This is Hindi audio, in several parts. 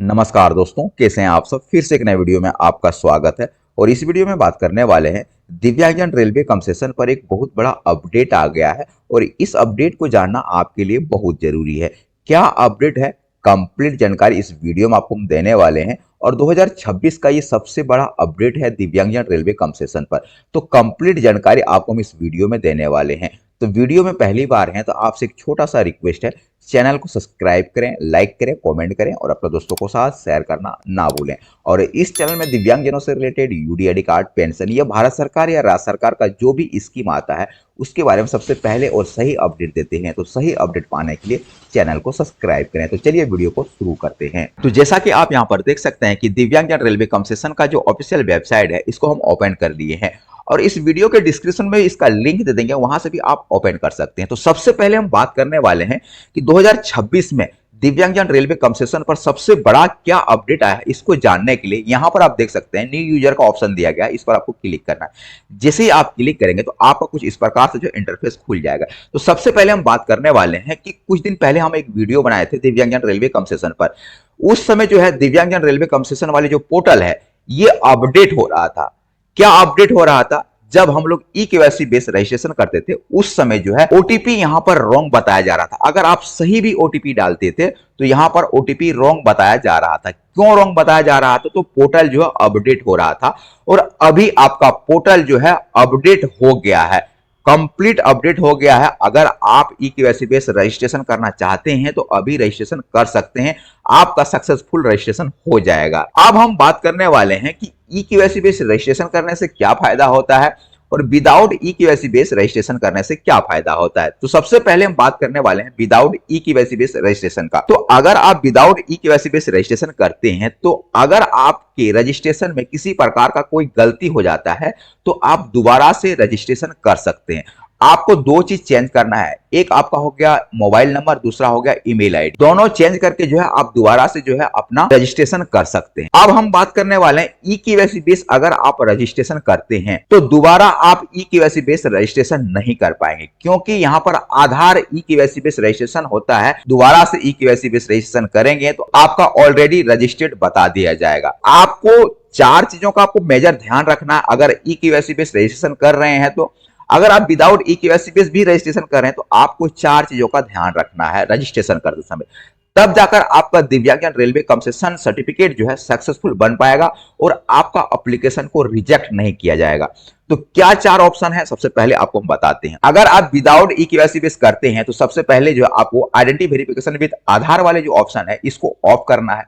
नमस्कार दोस्तों, कैसे हैं आप सब। फिर से एक नए वीडियो में आपका स्वागत है। और इस वीडियो में बात करने वाले हैं दिव्यांगजन रेलवे कंसेशन पर एक बहुत बड़ा अपडेट आ गया है और इस अपडेट को जानना आपके लिए बहुत जरूरी है। क्या अपडेट है, कंप्लीट जानकारी इस वीडियो में आपको हम देने वाले हैं। और 2026 का ये सबसे बड़ा अपडेट है दिव्यांगजन रेलवे कंसेशन पर। तो कंप्लीट जानकारी आपको हम इस वीडियो में देने वाले हैं। तो वीडियो में पहली बार हैं तो आपसे एक छोटा सा रिक्वेस्ट है, चैनल को सब्सक्राइब करें, लाइक करें, कमेंट करें और अपने दोस्तों के साथ शेयर करना ना भूलें। और इस चैनल में दिव्यांगजनों से रिलेटेड यूडीआईडी कार्ड, पेंशन या भारत सरकार या राज्य सरकार का जो भी स्कीम आता है उसके बारे में सबसे पहले और सही अपडेट देते हैं। तो सही अपडेट पाने के लिए चैनल को सब्सक्राइब करें। तो चलिए वीडियो को शुरू करते हैं। तो जैसा कि आप यहाँ पर देख सकते हैं कि दिव्यांगजन रेलवे कंसेशन का जो ऑफिशियल वेबसाइट है इसको हम ओपन कर लिए हैं और इस वीडियो के डिस्क्रिप्शन में इसका लिंक दे देंगे, वहां से भी आप ओपन कर सकते हैं। तो सबसे पहले हम बात करने वाले हैं कि 2026 में दिव्यांगजन रेलवे कंसेशन पर सबसे बड़ा क्या अपडेट आया है। इसको जानने के लिए यहां पर आप देख सकते हैं न्यू यूजर का ऑप्शन दिया गया है, इस पर आपको क्लिक करना है। जैसे ही आप क्लिक करेंगे तो आपका कुछ इस प्रकार से जो इंटरफेस खुल जाएगा। तो सबसे पहले हम बात करने वाले हैं कि कुछ दिन पहले हम एक वीडियो बनाए थे दिव्यांगजन रेलवे कंसेशन पर। उस समय जो है दिव्यांगजन रेलवे कंसेशन वाले जो पोर्टल है ये अपडेट हो रहा था। क्या अपडेट हो रहा था? जब हम लोग ई केवाईसी बेस्ड रजिस्ट्रेशन करते थे उस समय जो है ओटीपी यहां पर रॉन्ग बताया जा रहा था। अगर आप सही भी ओटीपी डालते थे तो यहां पर ओटीपी रॉन्ग बताया जा रहा था। क्यों रॉन्ग बताया जा रहा था? तो पोर्टल जो है अपडेट हो रहा था और अभी आपका पोर्टल जो है अपडेट हो गया है, कंप्लीट अपडेट हो गया है। अगर आप ई केवाईसी बेस्ड रजिस्ट्रेशन करना चाहते हैं तो अभी रजिस्ट्रेशन कर सकते हैं, आपका सक्सेसफुल रजिस्ट्रेशन हो जाएगा। अब हम बात करने वाले हैं कि ई केवाईसी बेस्ड रजिस्ट्रेशन करने से क्या फायदा होता है और without e KYC based registration करने से क्या फायदा होता है। तो सबसे पहले हम बात करने वाले हैं without e KYC based registration का। तो अगर आप without e KYC based registration करते हैं तो अगर आपके रजिस्ट्रेशन में किसी प्रकार का कोई गलती हो जाता है तो आप दोबारा से रजिस्ट्रेशन कर सकते हैं। आपको दो चीज चेंज करना है, एक आपका हो गया मोबाइल नंबर, दूसरा हो गया ईमेल आईडी। दोनों चेंज करके जो है आप दोबारा से जो है अपना रजिस्ट्रेशन कर सकते हैं। अब हम बात करने वाले हैं ई केवाईसी बेस। अगर आप रजिस्ट्रेशन करते हैं तो दोबारा आप ई केवाईसी बेस रजिस्ट्रेशन नहीं कर पाएंगे, क्योंकि यहाँ पर आधार ई केवाईसी बेस रजिस्ट्रेशन होता है। दोबारा से ई केवाईसी बेस रजिस्ट्रेशन करेंगे तो आपका ऑलरेडी रजिस्टर्ड बता दिया जाएगा। आपको चार चीजों का आपको मेजर ध्यान रखना है अगर ई केवाईसी बेस रजिस्ट्रेशन कर रहे हैं तो। अगर आप विदाउट ई केवाईसी बेस भी रजिस्ट्रेशन कर रहे हैं तो आपको चार चीजों का ध्यान रखना है रजिस्ट्रेशन करते समय, तब जाकर आपका दिव्यांगजन रेलवे कंसेशन सर्टिफिकेट जो है सक्सेसफुल बन पाएगा और आपका एप्लीकेशन को रिजेक्ट नहीं किया जाएगा। तो क्या चार ऑप्शन है, सबसे पहले आपको हम बताते हैं। अगर आप विदाउट ई केवाईसी बेस करते हैं तो सबसे पहले जो है आपको आइडेंटिटी वेरिफिकेशन विद आधार वाले जो ऑप्शन है इसको ऑफ करना है।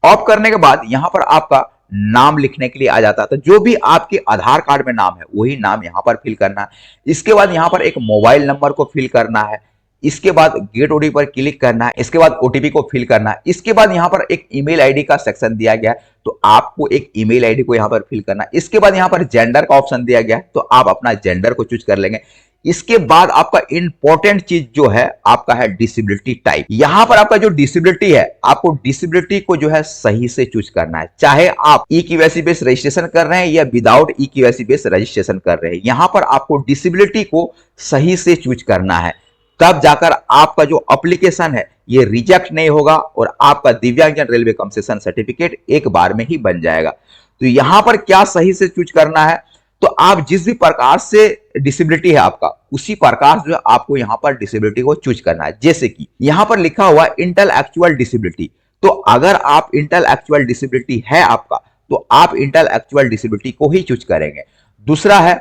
ऑफ करने के बाद यहां पर आपका नाम लिखने के लिए आ जाता था, जो भी आपके आधार कार्ड में नाम है वही नाम यहां पर फिल करना है। इसके बाद यहां पर एक मोबाइल नंबर को फिल करना है। इसके बाद गेट ओटीपी पर क्लिक करना है। इसके बाद ओटीपी को फिल करना है। इसके बाद यहां पर एक ईमेल आईडी का सेक्शन दिया गया है तो आपको एक ईमेल आईडी को यहां पर फिल करना है। इसके बाद यहां पर जेंडर का ऑप्शन दिया गया है तो आप अपना जेंडर को चूज कर लेंगे। इसके बाद आपका इंपॉर्टेंट चीज जो है आपका है डिसेबिलिटी टाइप। यहां पर आपका जो डिसेबिलिटी है, आपको डिसेबिलिटी को जो है सही से चूज करना है, चाहे आप ई केवाईसी बेस रजिस्ट्रेशन कर रहे हैं या without e KYC base registration कर रहे हैं। यहां पर आपको डिसेबिलिटी को सही से चूज करना है, तब जाकर आपका जो एप्लीकेशन है ये रिजेक्ट नहीं होगा और आपका दिव्यांगजन रेलवे कंसेशन सर्टिफिकेट एक बार में ही बन जाएगा। तो यहां पर क्या सही से चूज करना है, तो आप जिस भी प्रकार से डिसेबिलिटी है आपका उसी प्रकार जो है आपको यहां पर डिसेबिलिटी को चूज करना है। जैसे कि यहां पर लिखा हुआ इंटेलेक्चुअल डिसेबिलिटी, तो अगर आप इंटेलेक्चुअल डिसेबिलिटी है आपका तो आप इंटेलेक्चुअल डिसेबिलिटी को ही चूज करेंगे। दूसरा है,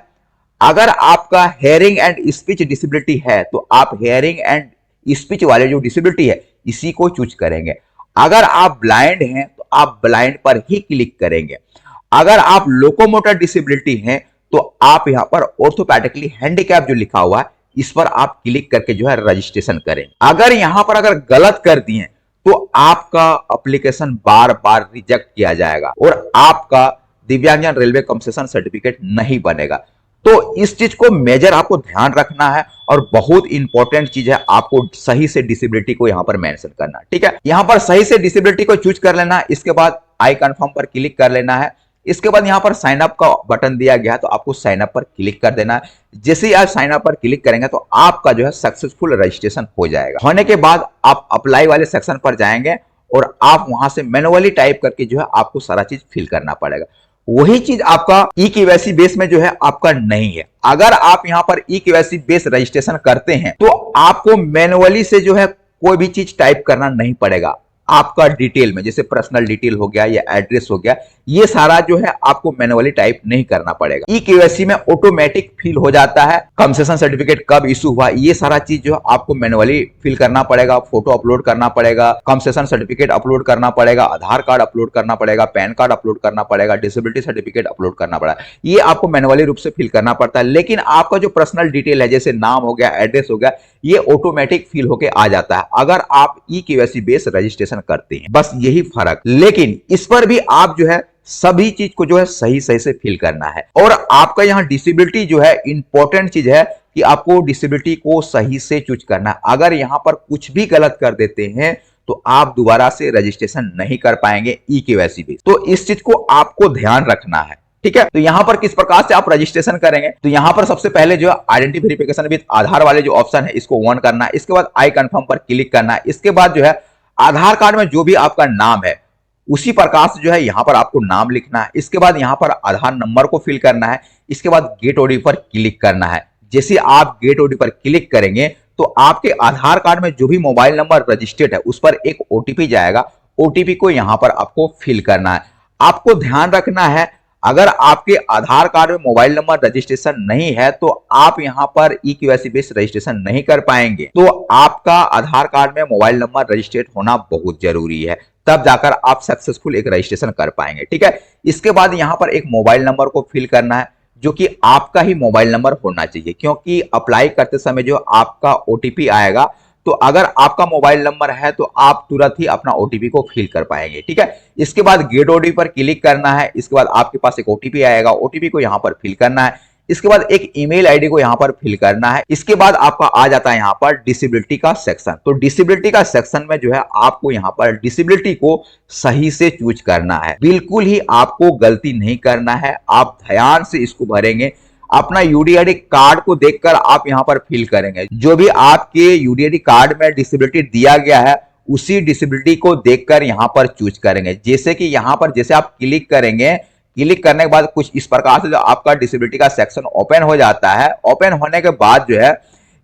अगर आपका हेयरिंग एंड स्पीच डिसेबिलिटी है तो आप हेयरिंग एंड स्पीच वाले जो डिसेबिलिटी है इसी को चूज करेंगे। अगर आप ब्लाइंड हैं तो आप ब्लाइंड पर ही क्लिक करेंगे। अगर आप लोकोमोटर डिसेबिलिटी हैं तो आप यहां पर ऑर्थोपेडिकली हैंडीकैप जो लिखा हुआ है इस पर आप क्लिक करके जो है रजिस्ट्रेशन करें। अगर यहां पर अगर गलत कर दिए तो आपका एप्लीकेशन बार बार रिजेक्ट किया जाएगा और आपका दिव्यांगजन रेलवे कंसेशन सर्टिफिकेट नहीं बनेगा। तो इस चीज को मेजर आपको ध्यान रखना है और बहुत इंपॉर्टेंट चीज है, आपको सही से डिसेबिलिटी को यहां पर मेंशन करना। ठीक है, यहां पर सही से डिसेबिलिटी को चूज कर लेना है। इसके बाद आई कंफर्म पर क्लिक कर लेना है। इसके बाद यहां पर साइन अप का बटन दिया गया है तो आपको साइन अप पर क्लिक कर देना है। जैसे ही आप साइन अप पर क्लिक करेंगे तो आपका जो है सक्सेसफुल रजिस्ट्रेशन हो जाएगा। होने के बाद आप अप्लाई वाले सेक्शन पर जाएंगे और आप वहां से मैनुअली टाइप करके जो है आपको सारा चीज फिल करना पड़ेगा। वही चीज आपका ई केवाईसी बेस में जो है आपका नहीं है। अगर आप यहां पर ई केवाईसी बेस रजिस्ट्रेशन करते हैं तो आपको मैनुअली से जो है कोई भी चीज टाइप करना नहीं पड़ेगा। आपका डिटेल में जैसे पर्सनल डिटेल हो गया या एड्रेस हो गया, ये सारा जो है आपको मैनुअली टाइप नहीं करना पड़ेगा। ई केवाईसी में ऑटोमेटिक फिल हो जाता है। कंसेशन सर्टिफिकेट कब इशू हुआ, ये सारा चीज जो है आपको मैनुअली फिल करना पड़ेगा। फोटो अपलोड करना पड़ेगा, कंसेशन सर्टिफिकेट अपलोड करना पड़ेगा, आधार कार्ड अपलोड करना पड़ेगा, पैन कार्ड अपलोड करना पड़ेगा, डिसेबिलिटी सर्टिफिकेट अपलोड करना पड़ेगा। ये आपको मैनुअली रूप से फिल करना पड़ता है। लेकिन आपका जो पर्सनल डिटेल है जैसे नाम हो गया, एड्रेस हो गया, ये ऑटोमेटिक फिल होके आ जाता है अगर आप ई केवाईसी बेस रजिस्ट्रेशन करते हैं। बस यही फर्क। लेकिन इस पर भी आप जो है सभी चीज को जो है सही सही से फिल करना है। और आपका यहां डिसेबिलिटी जो है इंपॉर्टेंट चीज है कि आपको डिसेबिलिटी को सही से चूज करना है। अगर यहां पर कुछ भी गलत कर देते हैं तो आप दोबारा से रजिस्ट्रेशन नहीं कर पाएंगे ई केवाईसी बेस। तो इस चीज को आपको ध्यान रखना है, ठीक है। तो यहां पर किस प्रकार से आप रजिस्ट्रेशन करेंगे, तो यहां पर सबसे पहले जो है आइडेंटिटी वेरिफिकेशन विद आधार वाले जो ऑप्शन है इसको ऑन करना है। इसके बाद आई कंफर्म पर क्लिक करना है। इसके बाद जो है आधार कार्ड में जो भी आपका नाम है उसी प्रकार से जो है यहां पर आपको नाम लिखना है। इसके बाद यहां पर आधार नंबर को फिल करना है। इसके बाद गेट ओडी पर क्लिक करना है। जैसे आप गेट ओडी पर क्लिक करेंगे तो आपके आधार कार्ड में जो भी मोबाइल नंबर रजिस्टर्ड है उस पर एक ओटीपी जाएगा। ओटीपी को यहां पर आपको फिल करना है। आपको ध्यान रखना है अगर आपके आधार कार्ड में मोबाइल नंबर रजिस्ट्रेशन नहीं है तो आप यहां पर ई केवाईसी बेस रजिस्ट्रेशन नहीं कर पाएंगे। तो आपका आधार कार्ड में मोबाइल नंबर रजिस्ट्रेट होना बहुत जरूरी है, तब जाकर आप सक्सेसफुल एक रजिस्ट्रेशन कर पाएंगे, ठीक है। इसके बाद यहां पर एक मोबाइल नंबर को फिल करना है जो कि आपका ही मोबाइल नंबर होना चाहिए, क्योंकि अप्लाई करते समय जो आपका ओटीपी आएगा तो अगर आपका मोबाइल नंबर है तो आप तुरंत ही अपना ओटीपी को फिल कर पाएंगे, ठीक है। इसके बाद गेट ओटीपी पर क्लिक करना है। इसके बाद आपके पास एक ओटीपी आएगा, ओटीपी को यहां पर फिल करना है। इसके बाद एक ईमेल आईडी को यहां पर फिल करना है। इसके बाद आपका आ जाता है यहां पर डिसेबिलिटी का सेक्शन। तो डिसेबिलिटी का सेक्शन में जो है आपको यहां पर डिसेबिलिटी को सही से चूज करना है। बिल्कुल ही आपको गलती नहीं करना है, आप ध्यान से इसको भरेंगे। अपना यूडीआईडी कार्ड को देखकर आप यहां पर फिल करेंगे। जो भी आपके यूडीआईडी कार्ड में डिसेबिलिटी दिया गया है उसी डिसेबिलिटी को देखकर यहां पर चूज करेंगे। जैसे कि यहां पर जैसे आप क्लिक करेंगे, क्लिक करने के बाद कुछ इस प्रकार से जो आपका डिसेबिलिटी का सेक्शन ओपन हो जाता है। ओपन होने के बाद जो है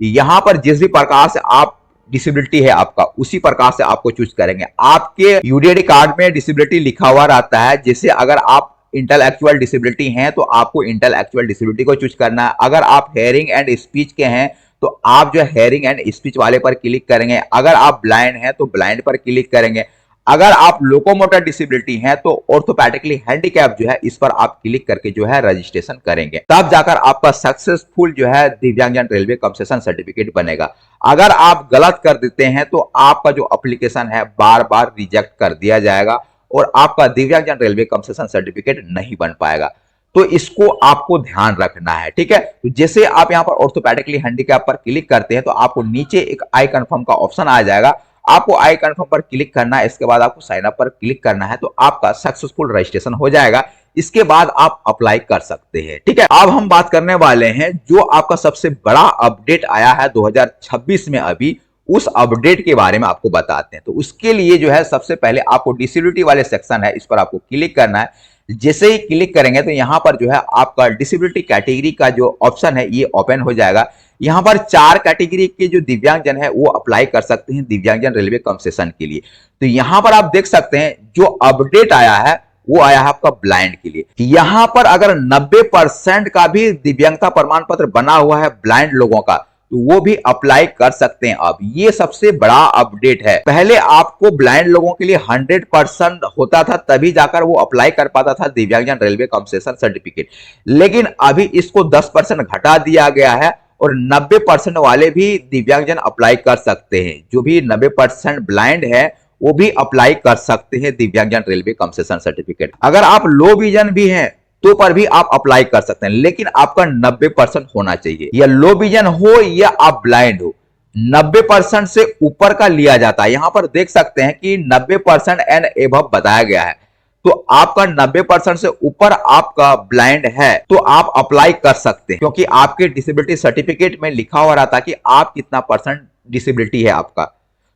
यहां पर जिस भी प्रकार से आप डिसेबिलिटी है आपका उसी प्रकार से आपको चूज करेंगे। आपके यूडीआईडी कार्ड में डिसेबिलिटी लिखा हुआ रहता है। जैसे अगर आप इंटेलेक्चुअल डिसेबिलिटी हैं तो आपको इंटेलेक्चुअल डिसेबिलिटी को चूज करना है। अगर आप हेयरिंग एंड स्पीच के हैं तो आप जो हेयरिंग एंड स्पीच वाले पर क्लिक करेंगे। अगर आप ब्लाइंड हैं तो ब्लाइंड पर क्लिक करेंगे। अगर आप लोकोमोटर डिसेबिलिटी हैं तो ऑर्थोपेडिकली हैंडीकैप जो है इस पर आप क्लिक करके जो है रजिस्ट्रेशन करेंगे, तब जाकर आपका सक्सेसफुल जो है दिव्यांगजन रेलवे कंसेशन सर्टिफिकेट बनेगा। अगर आप गलत कर देते हैं तो आपका जो एप्लीकेशन है बार बार रिजेक्ट कर दिया जाएगा और आपका दिव्यांगजन रेलवे कंसेशन सर्टिफिकेट नहीं बन पाएगा। तो इसको आपको ध्यान रखना है, ठीक है। तो जैसे आप यहां पर ऑर्थोपेडिकली हैंडीकैप पर क्लिक करते हैं तो आपको नीचे एक आई कंफर्म का ऑप्शन आ जाएगा। आपको आई कंफर्म पर क्लिक करना है। इसके बाद आपको साइन अप पर क्लिक करना है तो आपका सक्सेसफुल रजिस्ट्रेशन हो जाएगा। इसके बाद आप अप्लाई कर सकते हैं, ठीक है। अब हम बात करने वाले हैं जो आपका सबसे बड़ा अपडेट आया है 2026 में, अभी उस अपडेट के बारे में आपको बताते हैं। तो उसके लिए जो है सबसे पहले आपको डिसेबिलिटी वाले सेक्शन है इस पर आपको क्लिक करना है। जैसे ही क्लिक करेंगे तो यहां पर जो है आपका डिसेबिलिटी कैटेगरी का जो ऑप्शन है ये ओपन हो जाएगा। यहां पर 4 कैटेगरी के जो दिव्यांगजन है वो अप्लाई कर सकते हैं दिव्यांगजन रेलवे कंसेशन के लिए। तो यहां पर आप देख सकते हैं जो अपडेट आया है वो आया है आपका ब्लाइंड के लिए। यहां पर अगर 90% का भी दिव्यांगता प्रमाण पत्र बना हुआ है ब्लाइंड लोगों का तो वो भी अप्लाई कर सकते हैं। अब ये सबसे बड़ा अपडेट है। पहले आपको ब्लाइंड लोगों के लिए 100% होता था तभी जाकर वो अप्लाई कर पाता था दिव्यांगजन रेलवे कंसेशन सर्टिफिकेट, लेकिन अभी इसको 10% घटा दिया गया है और 90% वाले भी दिव्यांगजन अप्लाई कर सकते हैं। जो भी 90% ब्लाइंड है वो भी अप्लाई कर सकते हैं दिव्यांगजन रेलवे कंसेशन सर्टिफिकेट। अगर आप लो विजन भी हैं तो पर भी आप अप्लाई कर सकते हैं, लेकिन आपका 90% होना चाहिए। या लो विजन हो या आप ब्लाइंड हो, 90% से ऊपर का लिया जाता है। यहां पर देख सकते हैं कि 90% एंड एबव बताया गया है। तो आपका 90% से ऊपर आपका ब्लाइंड है तो आप अप्लाई कर सकते हैं, क्योंकि आपके डिसेबिलिटी सर्टिफिकेट में लिखा हुआ रहता है कि आप कितना % डिसेबिलिटी है आपका।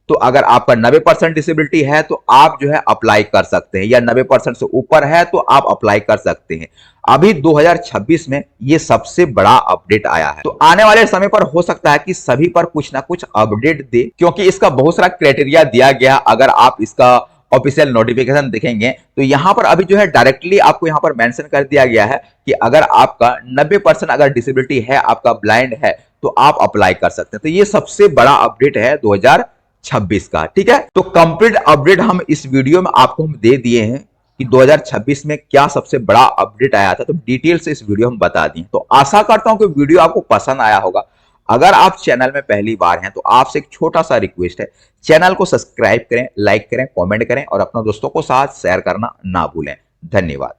तो अगर आपका 90% डिसेबिलिटी है तो आप जो है अप्लाई कर सकते हैं, या 90% से ऊपर है तो आप अप्लाई कर सकते हैं। अभी 2026 में ये सबसे बड़ा अपडेट आया है। तो आने वाले समय पर हो सकता है कि सभी पर कुछ ना कुछ अपडेट दे, क्योंकि इसका बहुत सारा क्राइटेरिया दिया गया। अगर आप इसका ऑफिशियल नोटिफिकेशन देखेंगे तो यहां पर अभी जो है डायरेक्टली आपको यहां पर मेंशन कर दिया गया है कि अगर आपका 90% अगर डिसेबिलिटी है, आपका ब्लाइंड है, तो आप अप्लाई कर सकते हैं। तो ये सबसे बड़ा अपडेट है 2026 का। ठीक है, तो कंप्लीट अपडेट हम इस वीडियो में आपको हम दे दिए हैं कि 2026 में क्या सबसे बड़ा अपडेट आया था, तो डिटेल से इस वीडियो में बता दिए। तो आशा करता हूं कि वीडियो आपको पसंद आया होगा। अगर आप चैनल में पहली बार हैं तो आपसे एक छोटा सा रिक्वेस्ट है, चैनल को सब्सक्राइब करें, लाइक करें, कमेंट करें और अपने दोस्तों को साथ शेयर करना ना भूलें। धन्यवाद।